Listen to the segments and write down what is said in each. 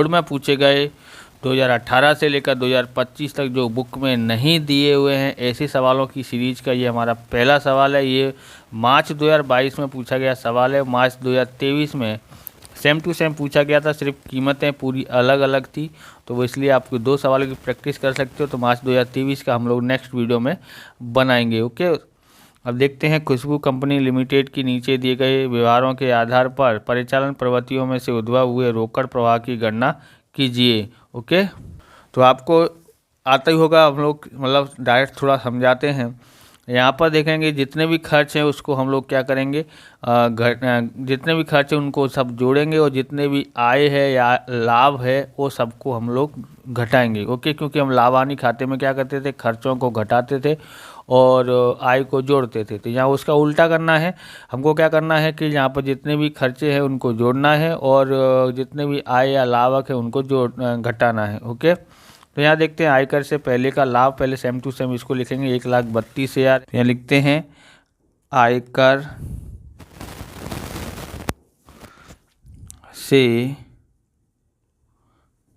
Board में पूछे गए 2018 से लेकर 2025 तक जो बुक में नहीं दिए हुए हैं ऐसे सवालों की सीरीज का ये हमारा पहला सवाल है। ये मार्च 2022 में पूछा गया सवाल है। मार्च 2023 में सेम टू सेम पूछा गया था, सिर्फ कीमतें पूरी अलग अलग थी, तो वो इसलिए आपको 2 सवालों की प्रैक्टिस कर सकते हो। तो मार्च 2023 का हम लोग नेक्स्ट वीडियो में बनाएंगे। ओके, अब देखते हैं खुशबू कंपनी लिमिटेड की नीचे दिए गए व्यवहारों के आधार पर परिचालन प्रवृत्तियों में से उद्भव हुए रोकड़ प्रवाह की गणना कीजिए। ओके, तो आपको आता ही होगा, हम लोग मतलब डायरेक्ट थोड़ा समझाते हैं। यहाँ पर देखेंगे जितने भी खर्च हैं उसको हम लोग क्या करेंगे, जितने भी खर्च हैं उनको सब जोड़ेंगे और जितने भी आय है या लाभ है वो सबको हम लोग घटाएंगे। ओके, क्योंकि हम लाभानी खाते में क्या करते थे, खर्चों को घटाते थे और आय को जोड़ते थे। तो यहाँ उसका उल्टा करना है, हमको क्या करना है कि यहाँ पर जितने भी खर्चे हैं उनको जोड़ना है और जितने भी आय या लाभक है उनको घटाना है। ओके, तो यहाँ देखते हैं आयकर से पहले का लाभ, पहले सेम टू सेम इसको लिखेंगे 1,32,000। यहाँ लिखते हैं आयकर से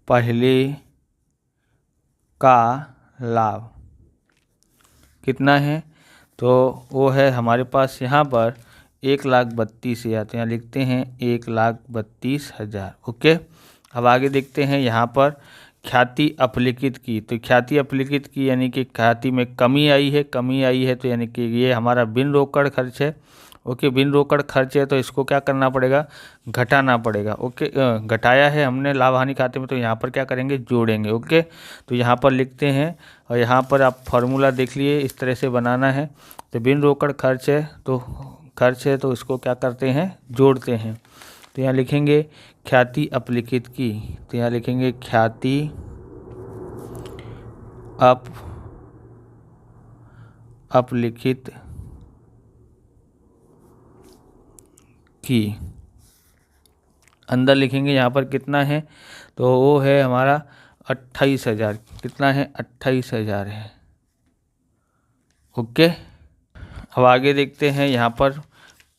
पहले का लाभ कितना है, तो वो है हमारे पास यहाँ पर 1,32,000। तो यहाँ लिखते हैं 1,32,000। ओके, अब आगे देखते हैं यहाँ पर ख्याति अपलिखित की। तो ख्याति अपलिखित की यानी कि ख्याति में कमी आई है, तो यानी कि ये हमारा बिन रोकड़ खर्च है। ओके, बिन रोकड़ खर्च है तो इसको क्या करना पड़ेगा, घटाना पड़ेगा। ओके, घटाया है हमने लाभ हानि खाते में, तो यहाँ पर क्या करेंगे, जोड़ेंगे। ओके, तो यहाँ पर लिखते हैं और यहाँ पर आप फार्मूला देख लिए, इस तरह से बनाना है। तो बिन रोकड़ खर्च है तो इसको क्या करते हैं, जोड़ते हैं। तो यहाँ लिखेंगे ख्याति अपलिखित की। तो यहाँ लिखेंगे ख्याति अपलिखित की, अंदर लिखेंगे यहाँ पर कितना है, तो वो है हमारा 28,000। कितना है, 28,000 है। ओके, अब आगे देखते हैं यहाँ पर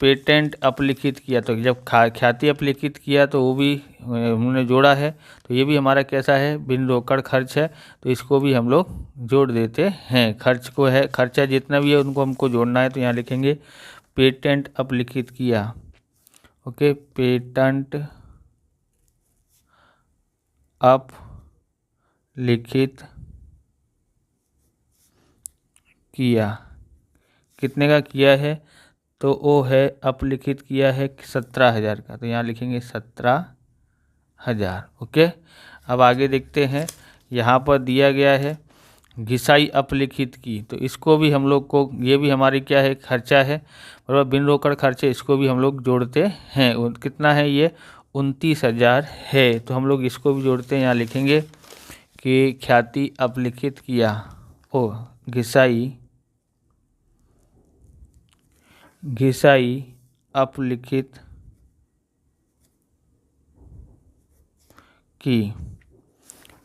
पेटेंट अपलिखित किया। तो जब ख्याति अपलिखित किया तो वो भी हमने जोड़ा है, तो ये भी हमारा कैसा है, बिन रोकड़ खर्च है, तो इसको भी हम लोग जोड़ देते हैं। खर्चा जितना भी है उनको हमको जोड़ना है। तो यहाँ लिखेंगे पेटेंट अपलिखित किया। ओके, पेटेंट अपलिखित किया, कितने का किया है, तो वो है अपलिखित किया है 17,000 का। तो यहाँ लिखेंगे 17,000। ओके, अब आगे देखते हैं, यहाँ पर दिया गया है घिसाई अपलिखित की। तो इसको भी हम लोग को, ये भी हमारी क्या है, खर्चा है, बराबर बिन रोकड़ खर्चे, इसको भी हम लोग जोड़ते हैं। कितना है ये, 29,000 है। तो हम लोग इसको भी जोड़ते हैं। यहाँ लिखेंगे कि ख्याति अपलिखित किया ओ घिसाई अपलिखित की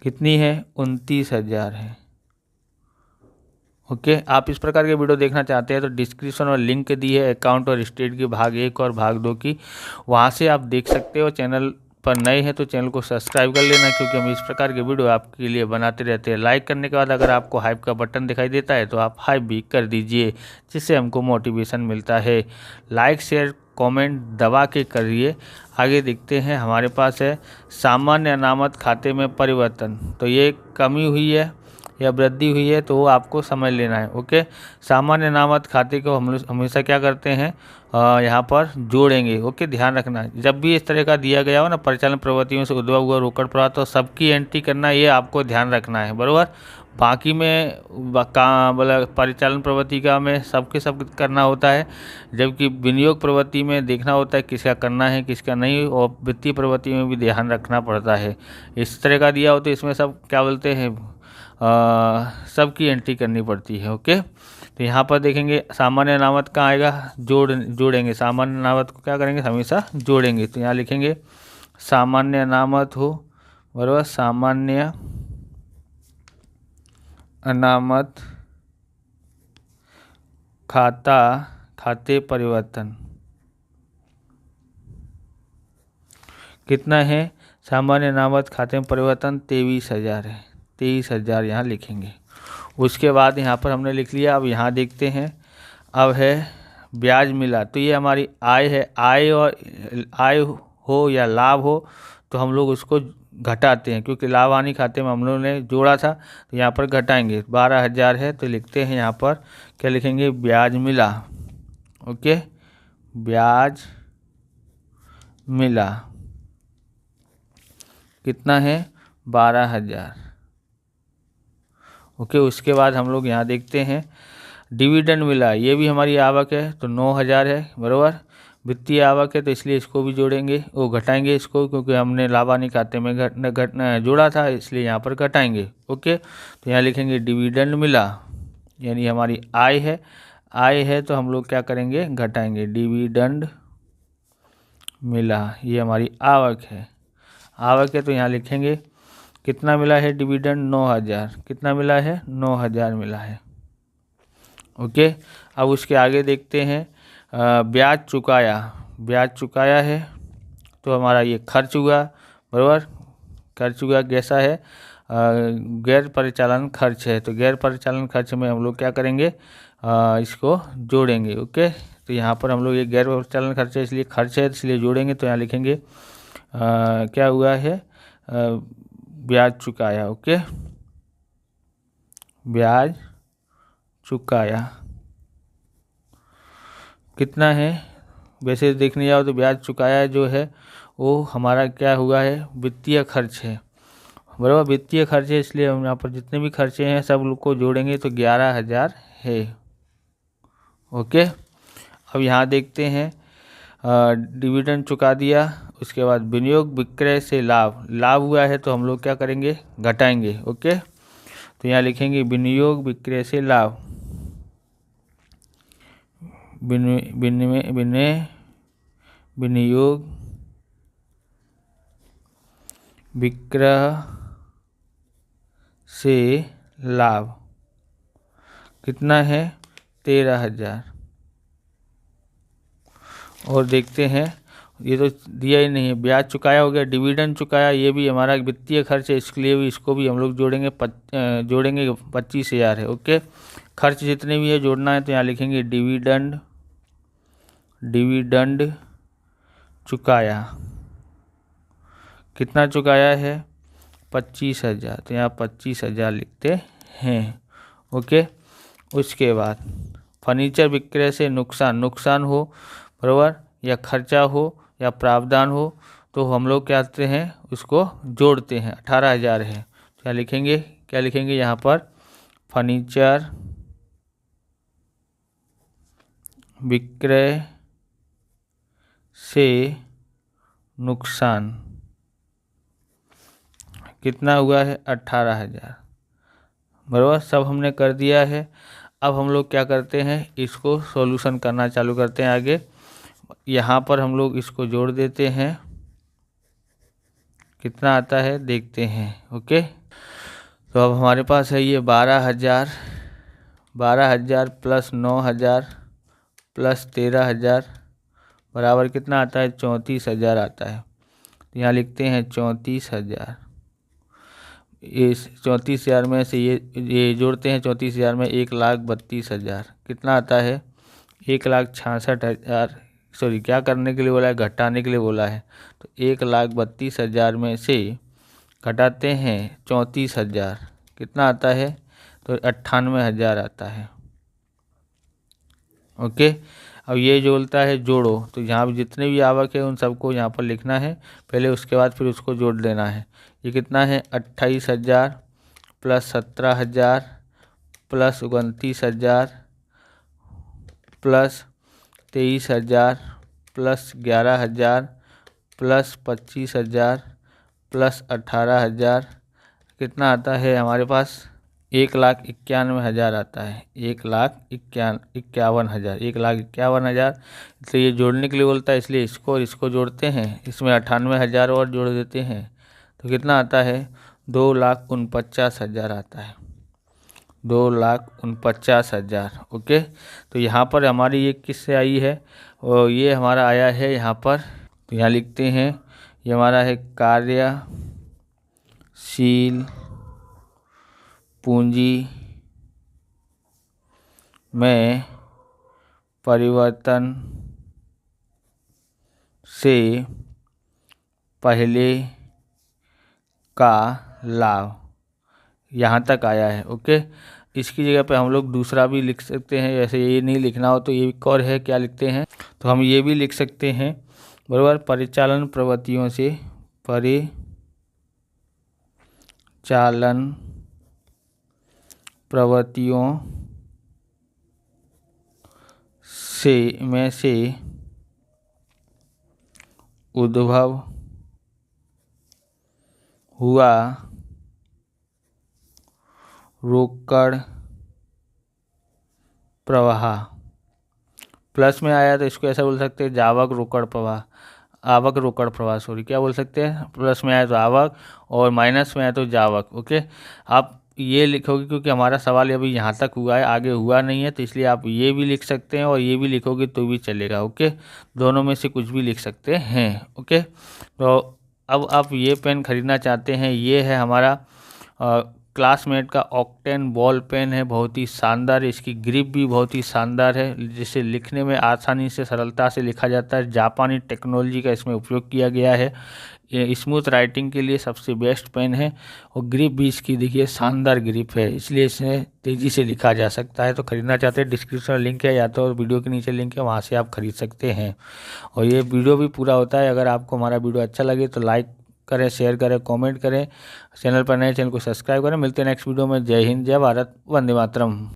कितनी है, 29,000 है। ओके, आप इस प्रकार के वीडियो देखना चाहते हैं तो डिस्क्रिप्शन में लिंक दी है अकाउंट और स्टेट की भाग 1 और भाग 2 की, वहाँ से आप देख सकते हो। चैनल पर नए हैं तो चैनल को सब्सक्राइब कर लेना, क्योंकि हम इस प्रकार के वीडियो आपके लिए बनाते रहते हैं। लाइक करने के बाद अगर आपको हाइप का बटन दिखाई देता है तो आप हाइप भी कर दीजिए, जिससे हमको मोटिवेशन मिलता है। लाइक शेयर कमेंट दबा के करिए। आगे देखते हैं, हमारे पास है सामान्य अनामत खाते में परिवर्तन। तो ये कमी हुई है या वृद्धि हुई है तो वो आपको समझ लेना है। ओके, सामान्य अनामत खाते को हम लोग हमेशा क्या करते हैं, यहाँ पर जोड़ेंगे। ओके, ध्यान रखना, जब भी इस तरह का दिया गया हो ना, परिचालन प्रवृत्तियों से उद्भव हुआ रोकड़ प्रवाह, तो सबकी एंट्री करना, ये आपको ध्यान रखना है, बराबर। बाकी में परिचालन प्रवृत्ति का में सब करना होता है, जबकि विनियोग प्रवृत्ति में देखना होता है किसका करना है किसका नहीं, और वित्तीय प्रवृत्ति में भी ध्यान रखना पड़ता है। इस तरह का दिया हो तो इसमें सब क्या बोलते हैं, सबकी एंट्री करनी पड़ती है। ओके, तो यहाँ पर देखेंगे सामान्य अनामत कहाँ आएगा, जोड़ेंगे। सामान्य अनामत को क्या करेंगे, हमेशा जोड़ेंगे। तो यहाँ लिखेंगे सामान्य अनामत हो, बराबर, सामान्य अनामत खाते परिवर्तन कितना है, सामान्य अनामत खाते में परिवर्तन 23,000 है, 23,000 यहाँ लिखेंगे। उसके बाद यहाँ पर हमने लिख लिया। अब यहाँ देखते हैं, अब है ब्याज मिला, तो ये हमारी आय है। आय और आय हो या लाभ हो तो हम लोग उसको घटाते हैं, क्योंकि लाभ हानि खाते में हम लोगों ने जोड़ा था तो यहाँ पर घटाएंगे। 12,000 है तो लिखते हैं यहाँ पर क्या लिखेंगे, ब्याज मिला। ओके, ब्याज मिला कितना है, 12,000। ओके, उसके बाद हम लोग यहाँ देखते हैं डिविडेंड मिला, ये भी हमारी आवक है तो 9,000 है बराबर। वित्तीय आवक है तो इसलिए इसको भी जोड़ेंगे, वो घटाएंगे इसको, क्योंकि हमने लाभ हानि खाते में घटना जोड़ा था इसलिए यहाँ पर घटाएंगे। ओके, तो यहाँ लिखेंगे डिविडेंड मिला, यानी हमारी आय है। आय है तो हम लोग क्या करेंगे, घटाएंगे। डिविडेंड मिला, ये हमारी आवक है। आवक है तो यहाँ लिखेंगे कितना मिला है डिविडेंड, 9,000। कितना मिला है, 9,000 मिला है। ओके, अब उसके आगे देखते हैं ब्याज चुकाया। ब्याज चुकाया है तो हमारा ये खर्च हुआ बराबर। खर्च हुआ कैसा है, गैर परिचालन खर्च है, तो गैर परिचालन खर्च में हम लोग क्या करेंगे, इसको जोड़ेंगे। ओके, तो यहाँ पर हम लोग ये गैर परिचालन खर्च है इसलिए खर्च है इसलिए जोड़ेंगे, तो यहाँ लिखेंगे क्या हुआ है, ब्याज चुकाया। ओके, ब्याज चुकाया कितना है, वैसे देखने जाओ तो ब्याज चुकाया जो है वो हमारा क्या हुआ है, वित्तीय खर्च है बराबर। वित्तीय खर्च है इसलिए हम यहाँ पर जितने भी खर्चे हैं सब लोग को जोड़ेंगे तो 11,000 है। ओके, अब यहाँ देखते हैं डिविडेंड चुका दिया, उसके बाद विनियोग विक्रय से लाभ। लाभ हुआ है तो हम लोग क्या करेंगे, घटाएंगे। ओके, तो यहाँ लिखेंगे विनियोग विक्रय से लाभ। विनियोग विक्रय से लाभ कितना है, 13,000। और देखते हैं, ये तो दिया ही नहीं है, ब्याज चुकाया हो गया, डिविडेंड चुकाया, ये भी हमारा वित्तीय खर्च है इसके लिए भी इसको भी हम लोग जोड़ेंगे। 25,000 है। ओके, खर्च जितने भी है जोड़ना है तो यहाँ लिखेंगे डिविडेंड चुकाया। कितना चुकाया है, 25,000, तो यहाँ 25,000 लिखते हैं। ओके, उसके बाद फर्नीचर विक्रय से नुकसान। नुकसान हो बराबर, या खर्चा हो या प्रावधान हो तो हम लोग क्या करते हैं, उसको जोड़ते हैं। 18,000 है, क्या लिखेंगे, क्या लिखेंगे यहाँ पर, फर्नीचर विक्रय से नुकसान कितना हुआ है, 18,000 बराबर। सब हमने कर दिया है। अब हम लोग क्या करते हैं, इसको सॉल्यूशन करना चालू करते हैं आगे। यहाँ पर हम लोग इसको जोड़ देते हैं, कितना आता है देखते हैं। ओके, तो अब हमारे पास है ये 12,000 प्लस 9,000 प्लस 13,000 बराबर कितना आता है, 34,000 आता है। तो यहाँ लिखते हैं 34,000। इस 34,000 में से ये जोड़ते हैं, 34,000 में 1,32,000 कितना आता है, 1,66,000। सॉरी, क्या करने के लिए बोला है, घटाने के लिए बोला है। तो 1,32,000 में से घटाते हैं 34,000 कितना आता है, तो 98,000 आता है। ओके, अब ये जो बोलता है जोड़ो, तो यहाँ पर जितने भी आवक है उन सबको यहाँ पर लिखना है पहले, उसके बाद फिर उसको जोड़ देना है। ये कितना है, 28,000 plus 17,000 plus 29,000 plus 23,000 plus 11,000 plus 25,000 plus 18,000 कितना आता है हमारे पास, 1,91,000 आता है। 1,51,000 1,51,000। तो ये जोड़ने के लिए बोलता है इसलिए इसको और इसको जोड़ते हैं, इसमें 98,000 और जोड़ देते हैं तो कितना आता है, 2,49,000 आता है। 2,49,000। ओके, तो यहाँ पर हमारी ये किससे आई है, और ये हमारा आया है यहाँ पर, तो यहाँ लिखते हैं ये हमारा है कार्यशील पूंजी में परिवर्तन से पहले का लाभ, यहाँ तक आया है। ओके, इसकी जगह पे हम लोग दूसरा भी लिख सकते हैं, जैसे ये नहीं लिखना हो तो ये एक और है, क्या लिखते हैं, तो हम ये भी लिख सकते हैं बराबर, परिचालन प्रवृत्तियों से, परिचालन प्रवृत्तियों से उद्भव हुआ रोकड़ प्रवाह, प्लस में आया तो इसको ऐसा बोल सकते हैं जावक रोकड़ प्रवाह, आवक रोकड़ प्रवाह, सॉरी क्या बोल सकते हैं, प्लस में आया तो आवक और माइनस में आया तो जावक। ओके, आप ये लिखोगे क्योंकि हमारा सवाल अभी यहाँ तक हुआ है, आगे हुआ नहीं है, तो इसलिए आप ये भी लिख सकते हैं और ये भी लिखोगे तो भी चलेगा। ओके, दोनों में से कुछ भी लिख सकते हैं। ओके, तो अब आप ये पेन खरीदना चाहते हैं, ये है हमारा क्लासमेट का ऑक्टेन बॉल पेन है, बहुत ही शानदार है, इसकी ग्रिप भी बहुत ही शानदार है, जिसे लिखने में आसानी से सरलता से लिखा जाता है। जापानी टेक्नोलॉजी का इसमें उपयोग किया गया है, ये स्मूथ राइटिंग के लिए सबसे बेस्ट पेन है और ग्रिप भी इसकी देखिए शानदार ग्रिप है, इसलिए इसे तेज़ी से लिखा जा सकता है। तो खरीदना चाहते हैं डिस्क्रिप्शन लिंक है या तो वीडियो के नीचे लिंक है, वहाँ से आप खरीद सकते हैं। और ये वीडियो भी पूरा होता है, अगर आपको हमारा वीडियो अच्छा लगे तो लाइक करें, शेयर करें, कमेंट करें, चैनल पर नए चैनल को सब्सक्राइब करें। मिलते हैं नेक्स्ट वीडियो में। जय हिंद, जय भारत, वंदे मातरम।